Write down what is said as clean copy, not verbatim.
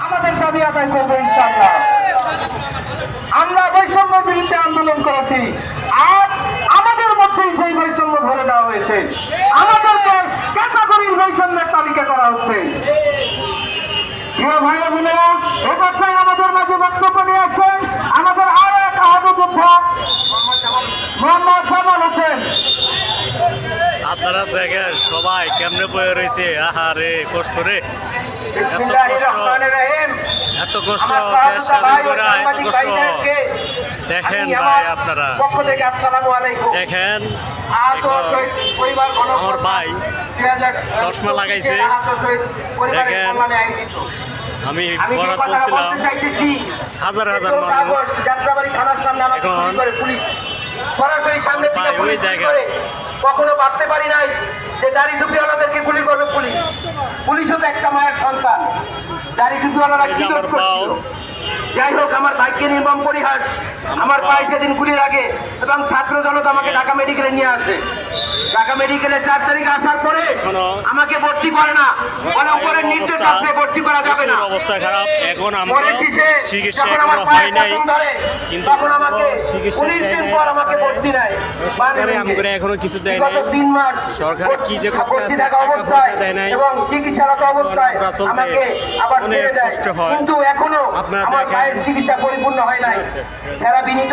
আমাদের দাবি আদায় করবো ইনশাআল্লাহ। আমরা বৈষম্য বিরুদ্ধে আন্দোলন করেছি, আর আমাদের মধ্যেই সেই বৈষম্য ধরে দেওয়া হয়েছে। আমাদেরকে ক্যাটাগরির বৈষম্যের তালিকা করা হচ্ছে। প্রিয় ভাইরা বোনেরা, এবারটাই আমাদের মাঝে বক্তব্য নিয়ে আছেন আমাদের আরো এক আহত যোদ্ধা মোহাম্মদ জামাল হোসেন। আপনারা দেখেন সবাই কেমনে বয়ে রয়েছে, আহারে কষ্ট রে, এত কষ্ট দেশ স্বাধীন করে, এত কষ্ট দেখেন ভাই। আপনারা দেখেন আমার ভাই চশমা লাগাইছে, দেখেন আমি বরাত বলছিলাম হাজার হাজার মানুষ এখন সরাসরি সামনে থেকে পুলিশ করে কখনো ভাবতে পারি নাই যে দাড়ি টুপিওয়ালাদেরকে গুলি করবে পুলিশ। পুলিশও তো একটা মায়ের সন্তান। দাড়ি টুপিওয়ালারা কি দোষ করছিল? যাই হোক, আমার ভাইকে নির্মম পরিহাস। আমার ভাই সেদিন গুলির আগে এবং ছাত্র জনতা আমাকে ঢাকা মেডিকেলে নিয়ে আসে। ঢাকা মেডিকেলে 4 তারিখ আসার পরে আমাকে ভর্তি করে না, বলে উপরের নির্দেশ আসলে ভর্তি করা যাবে না। অবস্থা খারাপ, এখন আমরা চিকিৎসা এখনো হয় নাই, কিন্তু আমাকে ভর্তি নাই, আমরা এখনো কিছু দেয় নাই। 3 মাস সরকার কি যে করতে আছে, টাকা পয়সা দেয় নাই এবং চিকিৎসারত অবস্থায় আমাকে আবার ছেড়ে দেয়। কিন্তু এখনো আমার ভাইয়ের চিকিৎসা পরিপূর্ণ হয় নাই। যারা বিনীত